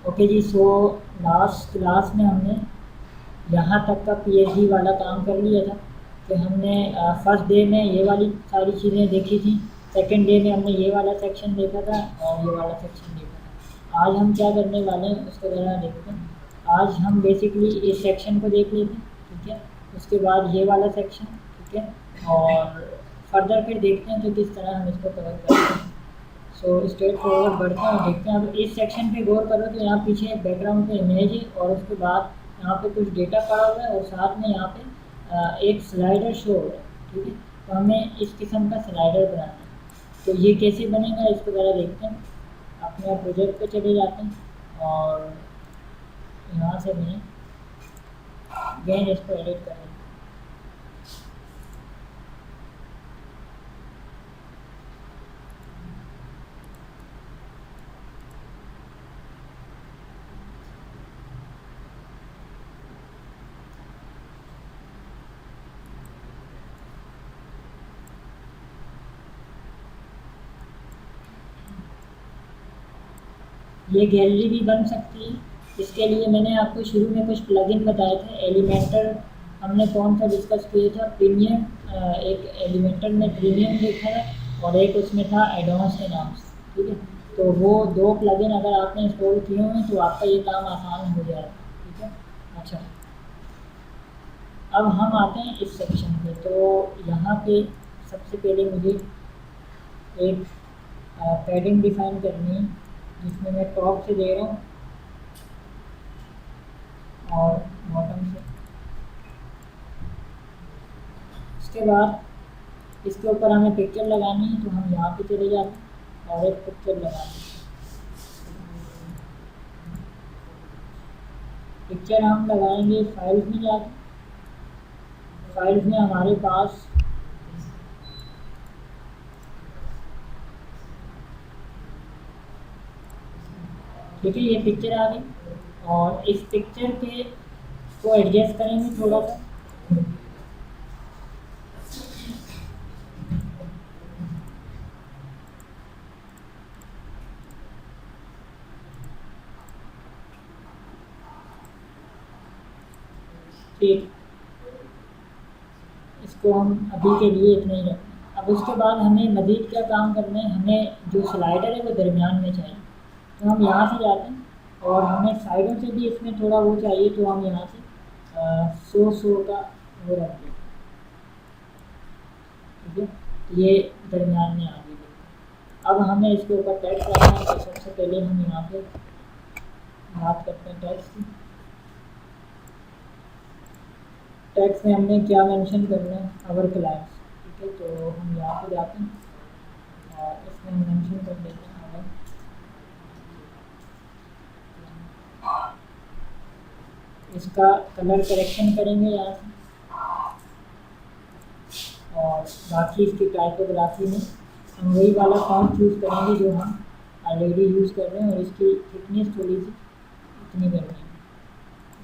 Okay जी, so last class में हमने यहाँ तक का पीएचडी वाला काम कर लिया था कि हमने फर्स्ट डे में ये वाली सारी चीज़ें देखी थी, सेकंड डे में हमने ये वाला सेक्शन देखा था और ये वाला सेक्शन देखा था। आज हम क्या करने वाले हैं उसको ज़रा देखते हैं। आज हम बेसिकली इस सेक्शन को देख लेते हैं, ठीक है, उसके बाद ये वाला सेक्शन, ठीक है, और फर्दर फिर देखते हैं कि किस तरह हम इसको कवर करते हैं। सो स्ट्रेट फॉरवर्ड बढ़ते हैं और देखते हैं। अब इस सेक्शन पे गौर करो तो यहाँ पीछे एक बैकग्राउंड पे इमेज है और उसके बाद यहाँ पे कुछ डेटा पड़ा हुआ है और साथ में यहाँ पे एक स्लाइडर शो हो रहा है, ठीक है। तो हमें इस किस्म का स्लाइडर बनाना है, तो ये कैसे बनेगा इसको ज़रा देखते हैं। अपने प्रोजेक्ट पे चले जाते हैं और यहाँ से मैं अगेन इसको एडिट करेंगे। ये गैलरी भी बन सकती है। इसके लिए मैंने आपको शुरू में कुछ प्लगइन बताए थे। एलिमेंटर हमने कौन सा डिस्कस किया था, प्रीमियम, एक एलिमेंटर में प्रीमियम देखा है और एक उसमें था एडवांस के नाम से, ठीक है। तो वो दो प्लगइन अगर आपने इंस्टॉल किए हुए हैं तो आपका ये काम आसान हो जाएगा, ठीक है। अच्छा, अब हम आते हैं इस सेक्शन पे। तो यहाँ पे सबसे पहले मुझे एक पैडिंग डिफाइन करनी है जिसमें मैं टॉप से दे रहा हूँ और बॉटम से। इसके बाद इसके ऊपर हमें पिक्चर लगानी है, तो हम यहाँ पे चले जाते हैं और एक पिक्चर लगानी है। पिक्चर हम लगाएंगे फाइल्स में जाके। फाइल्स में हमारे पास ठीक है ये पिक्चर आ गई और इस पिक्चर के को एडजस्ट करेंगे थोड़ा सा। ठीक, इसको हम अभी के लिए इतना ही रखते हैं। अब उसके बाद हमें मज़ीद क्या काम करना है, हमें जो स्लाइडर है वो दरमियान में चाहिए। तो हम यहाँ से जाते हैं और हमें साइडों से भी इसमें थोड़ा वो चाहिए, तो हम यहाँ से 100 का वो रख देते हैं, ठीक है। तो ये दरमियान में आ गई। अब हमें इसके ऊपर टैक्स लगाना है, तो सबसे पहले हम यहाँ पे बात करते हैं टैक्स की। टैक्स में हमने क्या मेंशन करना है, आवर क्लाइंट्स, ठीक है। तो हम यहाँ पे जाते हैं और इसमें हम मेंशन कर देते हैं आवर। इसका कलर करेक्शन करेंगे यहाँ से और बाकी इसकी टाइपोग्राफी में हम वही वाला फॉन्ट चूज़ करेंगे जो हम ऑलरेडी यूज़ कर रहे हैं और इसकी थिकनेस थोड़ी सी इतनी करनी है।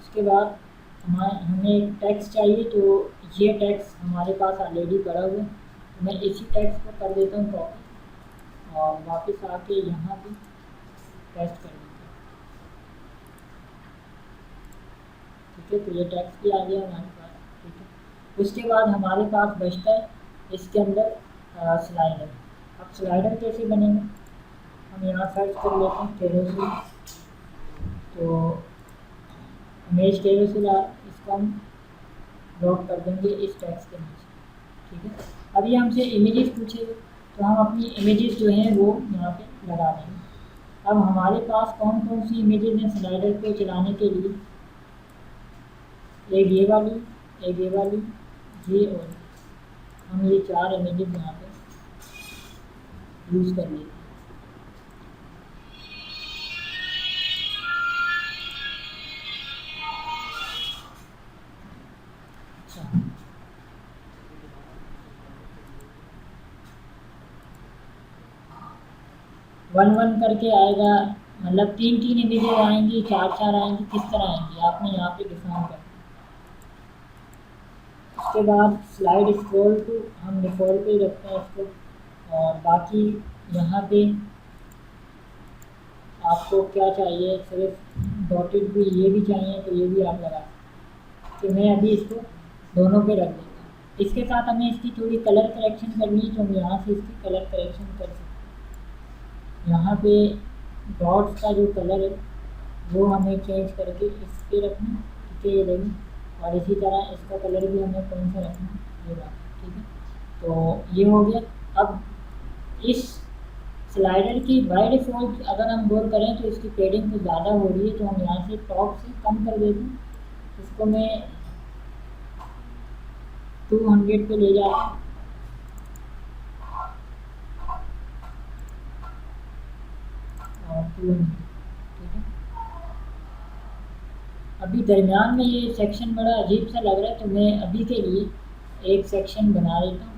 उसके बाद हमें एक टैक्स चाहिए, तो ये टैक्स हमारे पास ऑलरेडी पड़ा हुआ है। मैं इसी टैक्स को कर देता हूँ कॉपी और वापस आके यहाँ पे पेस्ट कर देता हूँ, ठीक है। तो ये टैक्स भी आ गया हमारे पास, ठीक है। उसके बाद हमारे पास बचता है इसके अंदर स्लाइडर। अब स्लाइडर कैसे बनेंगे, हम यहाँ सर्च कर लेते हैं कैरोसिल। तो इमेज कैरोसिल इसको हम लॉक कर देंगे इस टैक्स के नीचे, ठीक है। अब ये हमसे इमेजेस पूछेगा तो हम अपनी इमेजेस जो हैं वो यहाँ पे लगा देंगे। अब हमारे पास कौन कौन सी इमेजेस हैं स्लाइडर को चलाने के लिए, एक ये वाली, एक ये वाली, ये और हम ये 4 इमेजेस यहाँ पे यूज़ कर लेते हैं। अच्छा, वन वन करके आएगा, मतलब 3-3 इमेजेस आएंगी, 4-4 आएंगी, किस तरह आएंगी आपने यहाँ पे डिफाइन कर। उसके बाद स्लाइड स्क्रॉल टू हम डिफ़ॉल्ट पे ही रखते हैं इसको और बाकी यहाँ पे आपको क्या चाहिए, सिर्फ डॉटेड भी ये भी चाहिए तो ये भी आप लगा सकते। तो मैं अभी इसको दोनों पे रख देता हूँ। इसके साथ हमें इसकी थोड़ी कलर करेक्शन करनी है, तो हम यहाँ से इसकी कलर करेक्शन कर सकते हैं। यहाँ पे डॉट्स का जो कलर है वो हमें चेंज करके इस पर रखना, ठीक है, ये देखिए। और इसी तरह इसका कलर भी हमें कौन सा रखना, ये वाला, ठीक है। तो ये हो गया। अब इस स्लाइडर की बाय डिफ़ॉल्ट अगर हम गौर करें तो इसकी पेडिंग तो ज़्यादा हो रही है, तो हम यहाँ से टॉप से कम कर देते हैं। इसको मैं 200 पे ले जाता हूँ। और 200, ठीक है। अभी दरमियान में ये सेक्शन बड़ा अजीब सा लग रहा है, तो मैं अभी के लिए एक सेक्शन बना देता हूँ,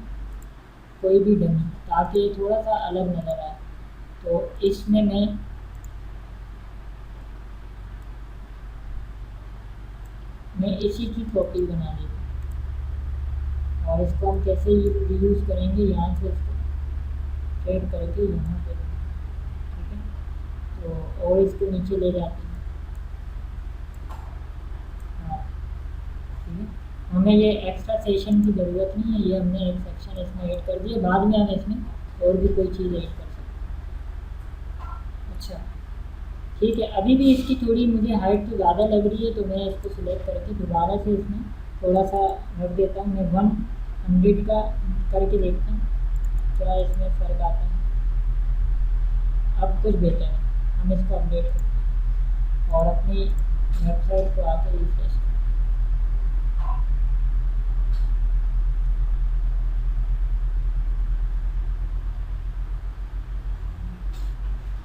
कोई भी डमी, ताकि थोड़ा सा अलग नज़र आए। तो इसमें मैं इसी की कॉपी बना देता हूँ। और इसको हम कैसे यूज़ करेंगे, यहाँ से इसको ट्रेड करके यहाँ पे, ठीक है। तो और इसको नीचे ले जाते हैं, हाँ, ठीक है। हमें ये एक्स्ट्रा सेशन की ज़रूरत नहीं है, ये हमने एक सेक्शन इसमें ऐड कर दिया, बाद में हम इसमें और भी कोई चीज़ ऐड कर सकते हैं। अच्छा, ठीक है। अभी भी इसकी थोड़ी मुझे हाइट तो ज़्यादा लग रही है, तो मैं इसको सिलेक्ट करके दोबारा से इसमें थोड़ा सा रख देता हूँ। मैं 100 का करके देखता हूँ क्या इसमें फ़र्क आता है। अब कुछ बेहतर है, हम इसको अपडेट करते हैं और अपनी वेबसाइट को आके रिफ्रेश करें।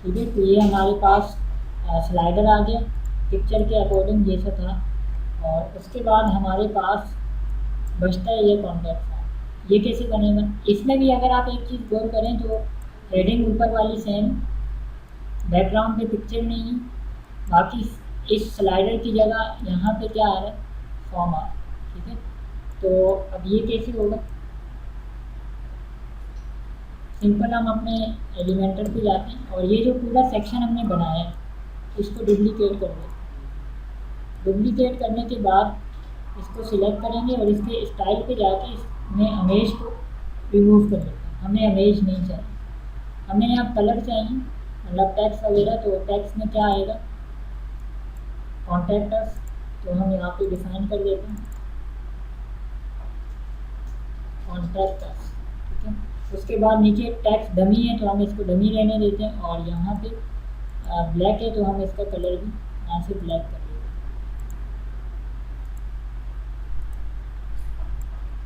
ठीक है, तो ये हमारे पास स्लाइडर आ गया, पिक्चर के अकॉर्डिंग जैसा था। और उसके बाद हमारे पास बचता है ये कॉन्टैक्ट फॉर्म। ये कैसे बनेगा, इसमें भी अगर आप एक चीज़ गौर करें तो हेडिंग ऊपर वाली सेम, बैकग्राउंड पे पिक्चर नहीं है, बाकी इस स्लाइडर की जगह यहाँ पे क्या आ रहा है, फॉर्म आ रहा है, ठीक है। तो अब ये कैसे होगा, सिंपल हम अपने एलिमेंटर पे जाते हैं और ये जो पूरा सेक्शन हमने बनाया है इसको डुप्लीकेट कर देते हैं। डुप्लीकेट करने के बाद इसको सिलेक्ट करेंगे और इसके स्टाइल पे जाके इसमें इमेज को रिमूव कर देते हैं। हमें इमेज नहीं चाहिए, हमें यहाँ कलर चाहिए, मतलब टेक्स्ट वगैरह। तो टेक्स्ट में क्या आएगा, कॉन्टैक्ट अस, तो हम यहाँ पे डिफाइन कर देते हैं कॉन्टैक्ट अस, ठीक है। उसके बाद नीचे टेक्स्ट डमी है तो हम इसको डमी रहने देते हैं, और यहाँ पे ब्लैक है तो हम इसका कलर भी यहाँ से ब्लैक कर देते हैं,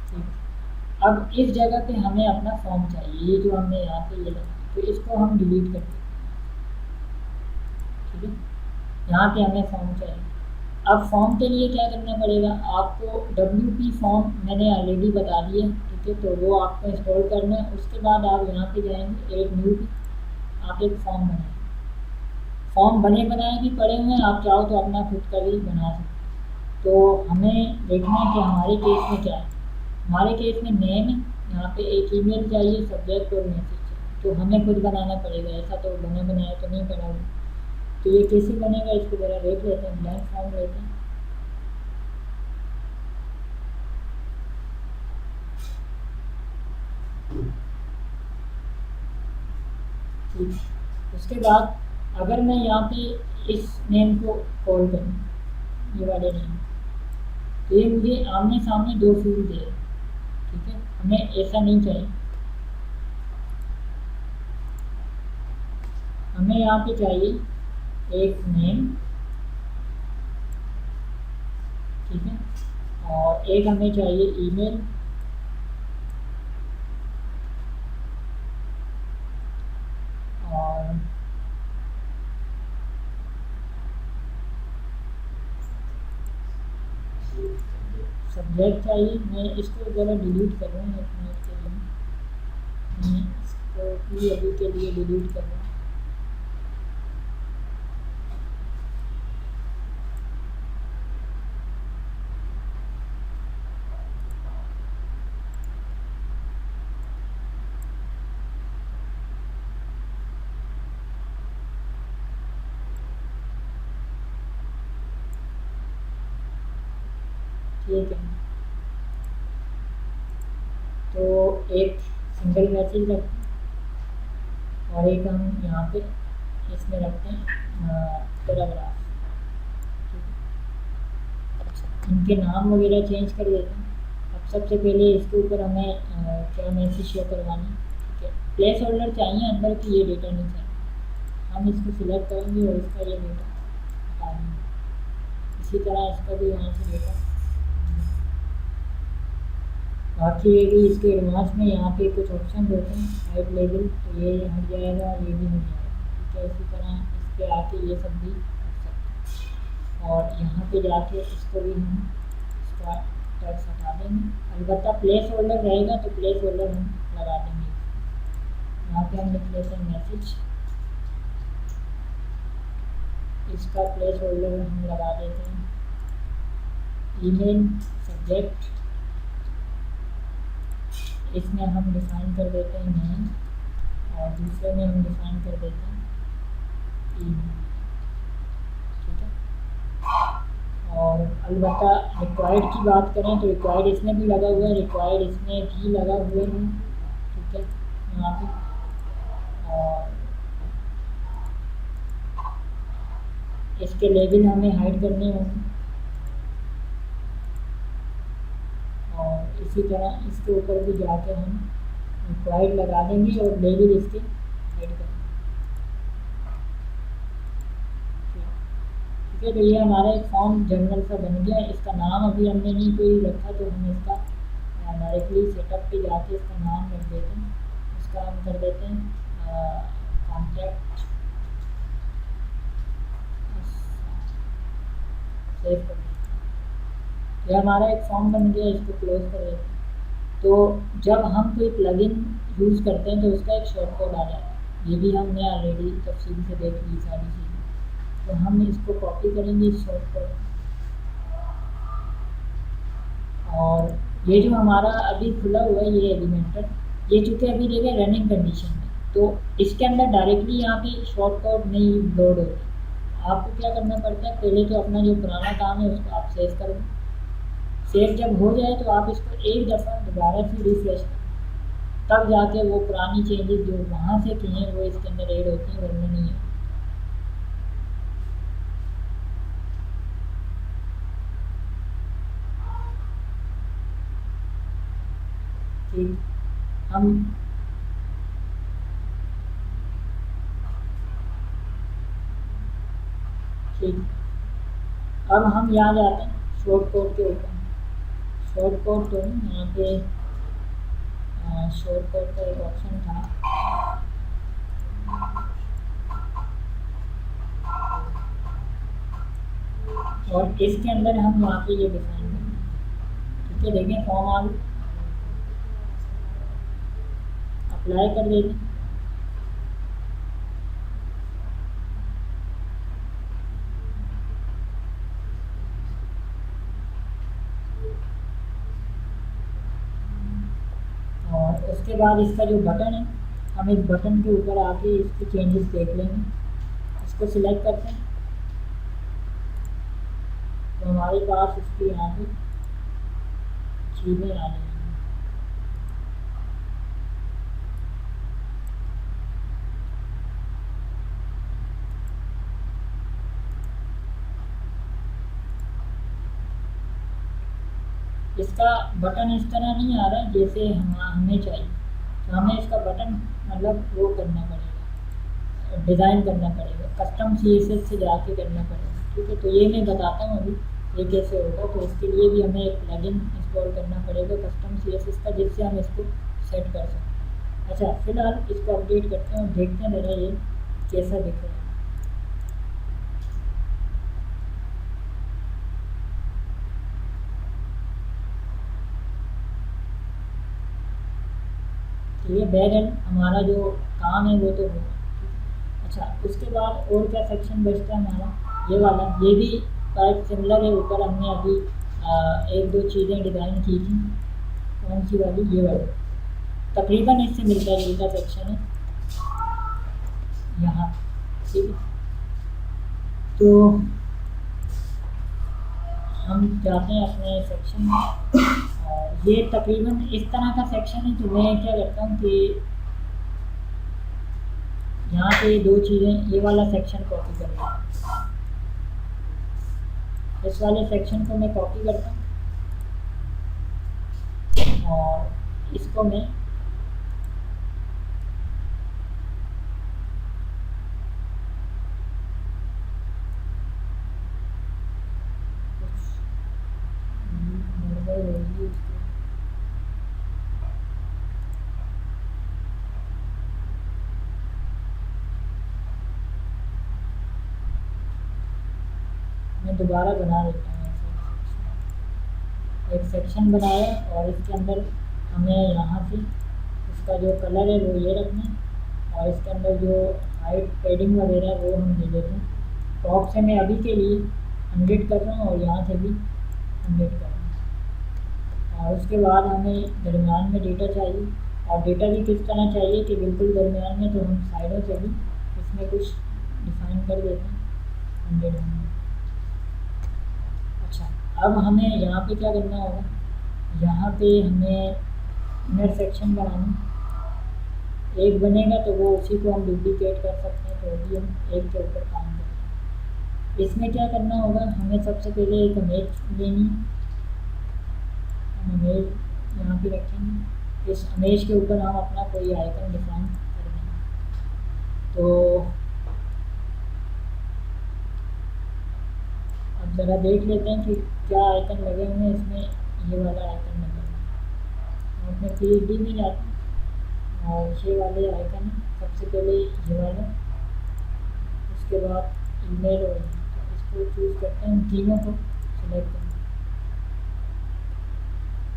ठीक है। अब इस जगह पे हमें अपना फॉर्म चाहिए, ये जो हमने यहाँ पे ये लगा, तो इसको हम डिलीट कर देते हैं, ठीक है। यहाँ पे हमें फॉर्म चाहिए। अब फॉर्म के लिए क्या करना पड़ेगा, आपको WP फॉर्म मैंने ऑलरेडी बता दिया, ठीक है। तो वो आपको इंस्टॉल करना है। उसके बाद आप यहाँ पे जाएंगे, एक न्यू पे आप एक फॉर्म बनाएंगे। फॉर्म बने बनाए भी पड़े हुए हैं, आप चाहो तो अपना खुद का भी बना सकते हैं। तो हमें देखना है कि हमारे केस में क्या है। हमारे केस में नेम है, यहाँ पे एक ईमेल चाहिए, सब्जेक्ट और मैसेज चाहिए, तो हमें खुद बनाना पड़ेगा, ऐसा तो बना बनाया तो नहीं पड़ा हुआ। तो ये कैसे बनेगा, इसको ज़रा देख लेते हैं। ब्लैंक फॉर्म लेते हैं, ठीक। उसके बाद अगर मैं यहाँ पे इस नेम को कॉल करूँ, ये वाले नेम, तो ये मुझे आमने सामने दो फील्ड दे, ठीक है। हमें ऐसा नहीं चाहिए, हमें यहाँ पे चाहिए एक नेम, ठीक है, और एक हमें चाहिए ईमेल, और सब्जेक्ट चाहिए। मैं इसको ज़रा डिलीट कर रहा हूँ एक मिनट के लिए, मैं इसको भी अभी के लिए डिलीट कर रहा हूँ। ठीक है, तो एक सिंगल मैसेज रखते हैं और एक हम यहाँ पे इसमें रखते हैं पैराग्राफ। इनके नाम वगैरह चेंज कर देते हैं। अब सबसे पहले इसके ऊपर हमें क्या मैसेज शो करवाना है, ठीक है। प्लेस होल्डर चाहिए अंदर की, ये डेटा नहीं चाहिए। हम इसको सिलेक्ट करेंगे और इसका ये डेटा हटा देंगे। इसी तरह इसका भी यहाँ से डेटा। बाकी ये भी इसके एडवांस में यहाँ पे कुछ ऑप्शन होते हैं, हाइड लेवल, तो ये हट जाएगा, ये भी हट जाएगा, ठीक है। इसी तरह इस पर आके ये सब भी हट सकते हैं और यहाँ पे जाके इसको भी हम इसका टैक्स हटा देंगे। अलबत्ता प्लेस होल्डर रहेगा तो प्लेस होल्डर हम लगा देंगे। यहाँ पे हम लिख लेते हैं मैसेज, इसका प्लेस होल्डर हम लगा देते हैं ईमेल सब्जेक्ट, इसमें हम डिफ़ाइन कर देते हैं नेम और दूसरे में हम डिफ़ाइन कर देते हैं ईमेल, ठीक है। और अलबत्ता रिक्वायर्ड की बात करें तो रिक्वायर्ड इसमें भी लगा हुआ है, रिक्वायर्ड इसमें भी लगा हुआ है, ठीक है, यहाँ पे। और इसके लेबल हमें हाइड करने होंगे और इसी तरह इसके ऊपर भी जाकर हम रिक्वायर्ड लगा देंगे और लेबल इसके हाइड करेंगे, ठीक है। तो ये हमारा एक फॉर्म जनरल सा बन गया। इसका नाम अभी हमने नहीं कोई रखा, तो हम इसका डायरेक्टली सेटअप पे जाके इसका नाम रख देते हैं। इसका हम कर देते हैं कॉन्टैक्ट, सेव कर देते हैं। ये हमारा एक फॉर्म बन गया, इसको क्लोज कर देते हैं। तो जब हम कोई प्लगइन यूज़ करते हैं तो उसका एक शॉर्ट कोड आ जाता है, ये भी हमने ऑलरेडी तफसील से देख ली सारी चीज़ें। तो हम इसको कॉपी करेंगे इस शॉर्ट कोड, और ये जो हमारा अभी खुला हुआ है ये एलिमेंटर, ये चूँकि अभी देखिए रनिंग कंडीशन में, तो इसके अंदर डायरेक्टली यहाँ पे शॉर्ट कोड नहीं लोड होता। आपको क्या करना पड़ता है, पहले तो अपना जो पुराना काम है उसको आप सेव कर दें। सेव जब हो जाए तो आप इसको एक दफ़ा दोबारा से रिफ्रेश करें, तब जाके वो पुरानी चेंजेस जो वहाँ से किए हैं वो इसके अंदर ऐड होती हैं, वरना नहीं है। ठीक, हम ठीक, अब हम यहाँ जाते हैं शॉर्ट कोड के ऊपर। शॉर्ट कोड तो यहाँ पे शॉर्ट कोड का एक ऑप्शन था, और इसके अंदर हम यहाँ पे ये डिफाइन करेंगे, ठीक है। देखें फॉर्म आ गई, अप्लाई कर देते हैं। और उसके बाद इसका जो बटन है, हम इस बटन के ऊपर आके इसके चेंजेस देख लेंगे। इसको सिलेक्ट करते हैं तो हमारे पास इसकी यहाँ पे चीज़ें आ जाएंगी। इसका बटन इस तरह नहीं आ रहा है जैसे हमें चाहिए, तो हमें इसका बटन मतलब वो करना पड़ेगा, डिज़ाइन करना पड़ेगा, कस्टम CSS से जाके करना पड़ेगा, ठीक है। तो ये मैं बताता हूँ अभी ये कैसे होगा। तो इसके लिए भी हमें एक प्लगइन इंस्टॉल करना पड़ेगा कस्टम CSS का, जिससे हम इसको सेट कर सकते। अच्छा, फिलहाल इसको अपडेट करते हैं और देखते हैं मेरा ये कैसा दिख रहा है। तो ये बैक एंड हमारा जो काम है वो तो होगा। अच्छा, उसके बाद और क्या सेक्शन बचता है हमारा, ये वाला, ये भी टाइप सिमिलर है। ऊपर हमने अभी एक दो चीज़ें डिज़ाइन की थी, कौन सी वाली, ये वाली, तकरीबन इससे मिलता जुलता सेक्शन है यहाँ, ठीक है। तो हम जाते हैं अपने सेक्शन में। ये तकरीबन इस तरह का सेक्शन है, तो मैं क्या करता हूँ कि यहाँ पे दो चीज़ें, ये वाला सेक्शन कॉपी कर लेता हूँ, इस वाले सेक्शन को मैं कॉपी करता हूँ और इसको मैं मैं दोबारा बना देता हूँ एक सेक्शन बनाया और इसके अंदर हमें यहाँ से इसका जो कलर है वो ये रखना है और इसके अंदर जो हाइट पेडिंग वगैरह है वो हम दे देते हैं। टॉप से मैं अभी के लिए 100 कर रहा हूँ और यहाँ से भी 100 कर रहा हूँ। और उसके बाद हमें दरमियान में डेटा चाहिए, और डेटा भी किस तरह चाहिए कि बिल्कुल दरमियान में, तो हम साइडों से भी इसमें कुछ डिफाइन कर देते हैं 100। अच्छा, अब हमें यहाँ पे क्या करना होगा, यहाँ पे हमें इनर सेक्शन बनाना, एक बनेगा तो वो उसी को हम डुप्लीकेट कर सकते हैं, तो भी हम एक के ऊपर काम करेंगे। इसमें क्या करना होगा, हमें सबसे पहले एक इमेज लेनी है, हम इमेज यहाँ पे रखेंगे, इस इमेज के ऊपर हम अपना कोई आइकन डिफाइन कर देंगे। तो अब ज़रा देख लेते हैं कि क्या आइकन लगे हुए हैं इसमें। ये वाला आइकन लगा हुआ है, हम अपने PhD में जाते हैं और ये वाले आइकन है, सबसे पहले ये वाला, उसके बाद ईमेल और तो इसको चूज़ करते हैं, तीनों को सिलेक्ट करते हैं।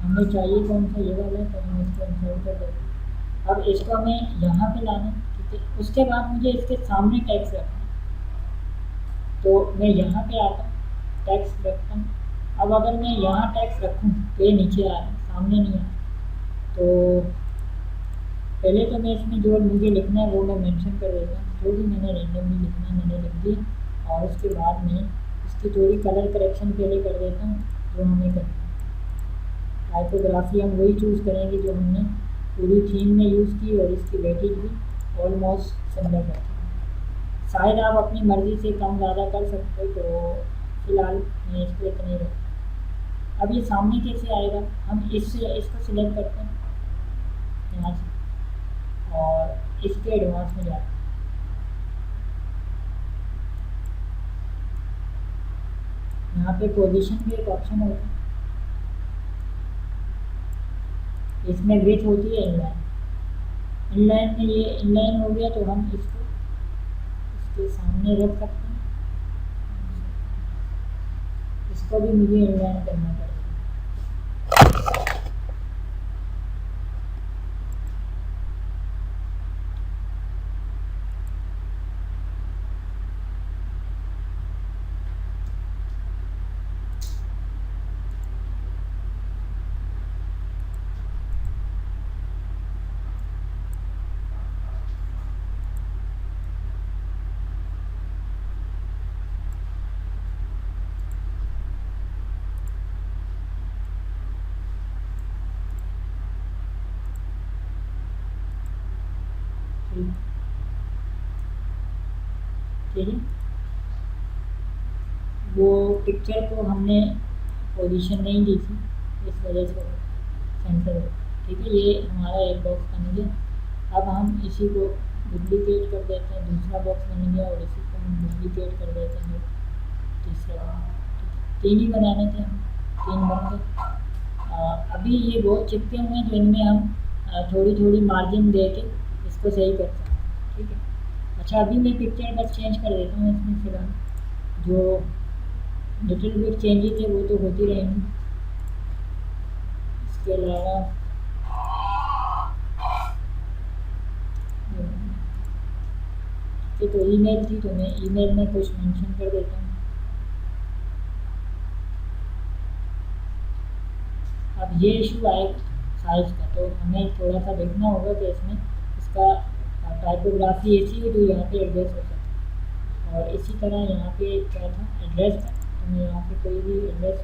हमें चाहिए कौन सा, ये वाला है, तो हम इसको इंसर्ट कर देते हैं। अब इसको हमें यहाँ पे लाना है, ठीक है। उसके बाद मुझे इसके सामने टैक्स रखना है, तो मैं यहाँ पे आता हूँ, टैक्स रखता हूँ। अब अगर मैं यहाँ टैक्स रखूँ तो ये नीचे आ रहा है, सामने नहीं आ रहा। तो पहले तो मैं इसमें जो मुझे लिखना है वो मैं मेंशन कर देता हूँ, जो भी मैंने रेंडमली लिखना है मैंने लिख दिया। और उसके बाद में इसकी थोड़ी कलर करेक्शन पहले कर देता हूँ जो हमें करना है। टाइपोग्राफी हम वही चूज़ करेंगे जो हमने पूरी थीम में यूज़ की, और इसकी वेटेज भी ऑलमोस्ट सिमिलर रखेंगे। शायद आप अपनी मर्ज़ी से कम ज़्यादा कर सकते हो, तो फ़िलहाल मैं इसको इतना ही रखूँ। अब ये सामने कैसे आएगा, हम इसको सिलेक्ट करते हैं यहाँ से और इसके एडवांस में जाते हैं। यहाँ पे पोजीशन भी एक ऑप्शन होता है, इसमें विड्थ होती है इनलाइन। इनलाइन में ये इनलाइन हो गया तो हम इसको इसके सामने रख सकते हैं, इसको भी मुझे इनलाइन करना पड़ेगा। ठीक है, वो पिक्चर को हमने पोजीशन नहीं दी थी, इस वजह से सेंटर हो। ठीक है, ये हमारा एक बॉक्स बन गया। अब हम इसी को डुप्लीकेट कर देते हैं, दूसरा बॉक्स बन गया, और इसी को हम डुप्लीकेट कर देते हैं, तीसरा बॉक्स। तीन ही बनाने थे हम, तीन बन गए। अभी ये बहुत चिपके हुए हैं, तो इनमें हम थोड़ी थोड़ी मार्जिन दे के इसको सही कर सकते हैं। ठीक है, अच्छा अभी मैं पिक्चर बस चेंज कर देता हूँ इसमें, फिलहाल जो लिटिल बिट चेंजेस है वो तो होती रहेंगी। इसके अलावा तो ईमेल थी, तो मैं ईमेल में कुछ मेंशन कर देता हूँ। अब ये इशू आएगा साइज का, तो हमें थोड़ा सा देखना होगा कि इसमें इसका टाइपोग्राफी ऐसी हो जो यहाँ पे एड्रेस हो सके। और इसी तरह यहाँ पे क्या था, एड्रेस था, तो मैं यहाँ पे कोई भी एड्रेस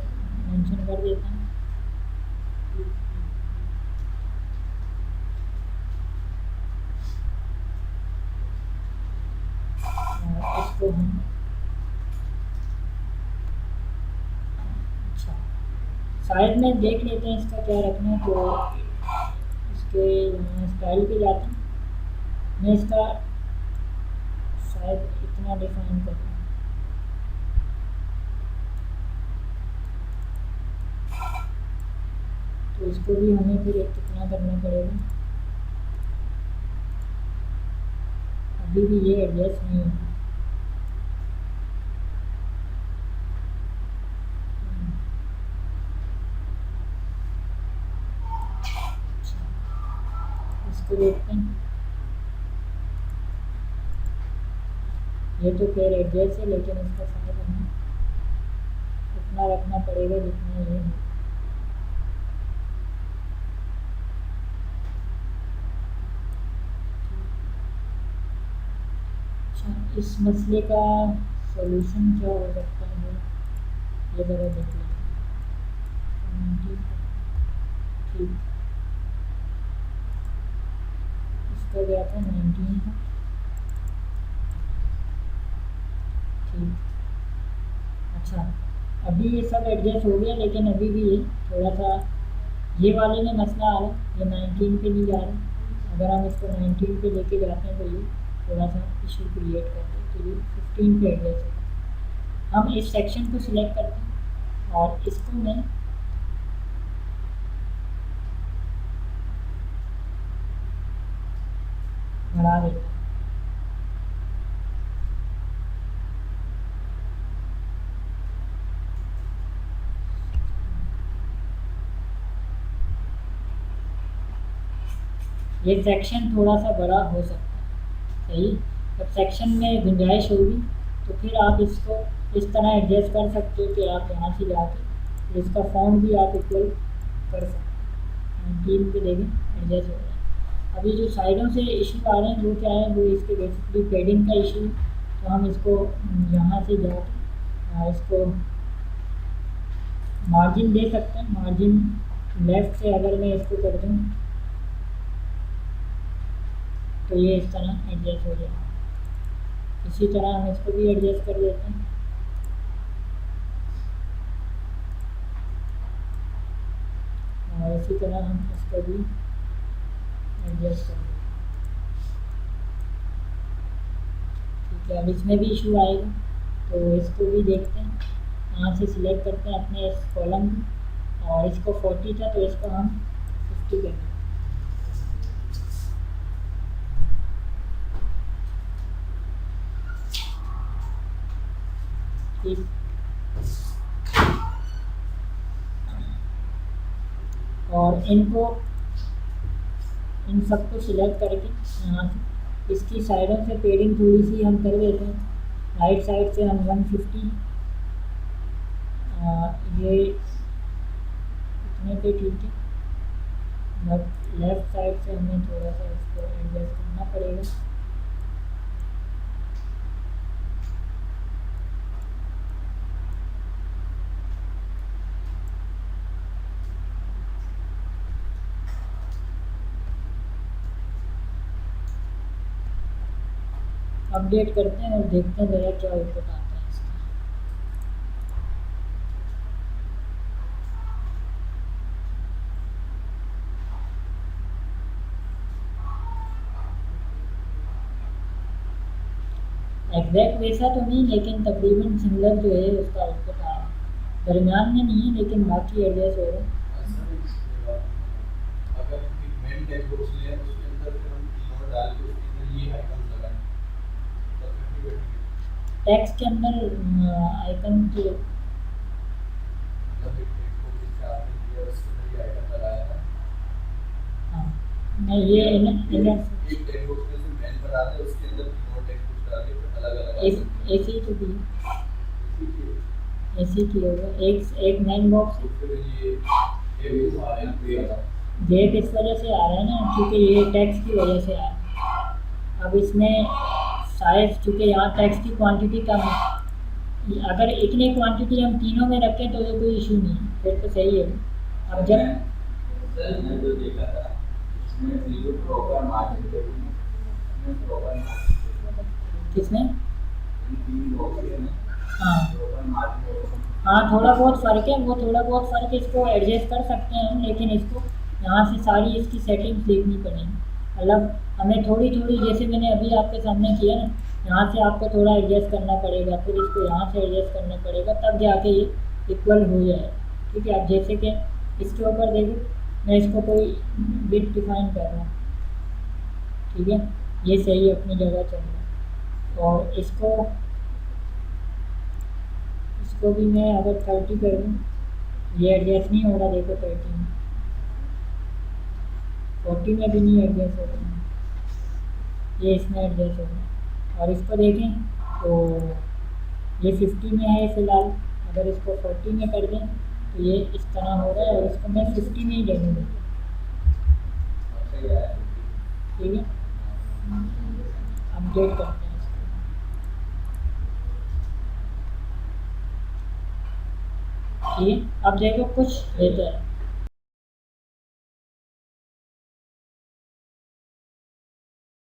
मेंशन कर देता हूँ। और इसको हम अच्छा शायद में देख लेते हैं इसका क्या रखना है। तो इसके स्टाइल पे जाते हैं, मैं इसका शायद इतना डिफाइन करता हूँ। तो इसको भी हमें फिर कितना करना पड़ेगा, अभी भी ये एडजस्ट नहीं होगा। इसको देखते हैं, ये तो खैर एड्रेस है, लेकिन इसका शायद हमें इतना रखना पड़ेगा जितना ये है। अच्छा, इस मसले का सॉल्यूशन क्या हो सकता है, ये ज़रा देख लें। ठीक, इसका गया था 19 का। ठीक, अच्छा अभी ये सब एडजस्ट हो गया, लेकिन अभी भी ये थोड़ा सा ये वाले में मसला आ रहा है, ये 19 पे नहीं जा रहा। अगर हम इसको 19 पे लेके जाते हैं तो ये थोड़ा सा इशू क्रिएट करते हैं, तो ये 15 पे एडजस्ट होगा। हम इस सेक्शन को सिलेक्ट करते हैं और इसको मैं बढ़ा देता हूँ। ये सेक्शन थोड़ा सा बड़ा हो सकता है, सही। जब सेक्शन में गुंजाइश होगी तो फिर आप इसको इस तरह एडजस्ट कर सकते हो कि आप यहाँ से जाके इसका फॉन्ट भी आप इक्वल कर सकते हैं। 3 पे देखें एडजस्ट हो रहा है। अभी जो साइडों से इशू आ रहे हैं वो क्या है, वो इसके बेसिकली पेडिंग का इशू। तो हम इसको यहाँ से जाके इसको मार्जिन दे सकते हैं। मार्जिन लेफ़्ट से अगर मैं इसको कर दूँ तो ये इस तरह एडजस्ट हो जाएगा। इसी तरह हम इसको भी एडजस्ट कर देते हैं। और इसी तरह हम इसको भी एडजस्ट कर देते हैं। ठीक है, अब इसमें भी इशू आएगा तो इसको भी देखते हैं। यहाँ से सिलेक्ट करते हैं अपने इस कॉलम को, और इसको 40 था तो इसको हम 50 कर दें। ठीक, और इनको इन सबको सिलेक्ट करके यहाँ से इसकी साइडों से पेडिंग थोड़ी सी हम कर देते हैं। राइट साइड से हम 150, ये इतने पे ठीक है, बट लेफ़्ट साइड से हमें थोड़ा सा इसको एडजस्ट करना पड़ेगा। अपडेट करते हैं और देखते हैं ज़रा क्या आउटपुट आता है इसका। एग्जैक्ट वैसा तो नहीं, लेकिन तकरीबन सिमिलर जो है उसका आउटपुट आ रहा है। दरमियान में नहीं है, लेकिन बाकी एडजस्ट हो रहा है। टेक्स्ट के अंदर आइकन जो हाँ, नहीं ये ऐसे ही तो भी ऐसे ही होगा। एक नाइन बॉक्स गेट इस वजह से आ रहा है ना, क्योंकि ये टैक्स की वजह से आ रहा है। अब इसमें साइज, चूँकि यहाँ टैक्स की क्वांटिटी कम है, अगर इतनी क्वांटिटी हम तीनों में रखें तो कोई इशू नहीं है, फिर तो सही है। अब जब सर मैं जो देखा था इसमें जीरो प्रॉपर मार्जिन थे, इसमें प्रॉपर मार्जिन किसमें, इन तीन बॉक्सेस में हाँ प्रॉपर मार्जिन। हाँ थोड़ा बहुत फ़र्क है, वो थोड़ा बहुत फ़र्क इसको एडजस्ट कर सकते हैं हम, लेकिन इसको यहाँ से सारी इसकी सेटिंग्स देखनी पड़ेगी। मतलब हमें थोड़ी थोड़ी, जैसे मैंने अभी आपके सामने किया ना, यहाँ से आपको थोड़ा एडजस्ट करना पड़ेगा, फिर इसको यहाँ से एडजस्ट करना पड़ेगा, तब जाके ये इक्वल हो जाए। ठीक है, अब जैसे कि इसके ऊपर देखो, मैं इसको कोई बिट डिफाइन कर रहा हूँ, ठीक है, ये सही अपनी जगह चल रहा है। और इसको भी मैं अगर 30 कर दूँ, ये एडजस्ट नहीं हो रहा, देखो 30 में, 40 में भी नहीं एडजस्ट हो रहा, ये इसमें एडजस्ट हो रहा। और इसको देखें तो ये 50 में है फ़िलहाल, अगर इसको 40 में कर दें तो ये इस तरह हो रहा है, और इसको मैं 50 में ही रहूँगा। ठीक है, अपडेट करते हैं इसको। ठीक है, अब देखो कुछ बेहतर है।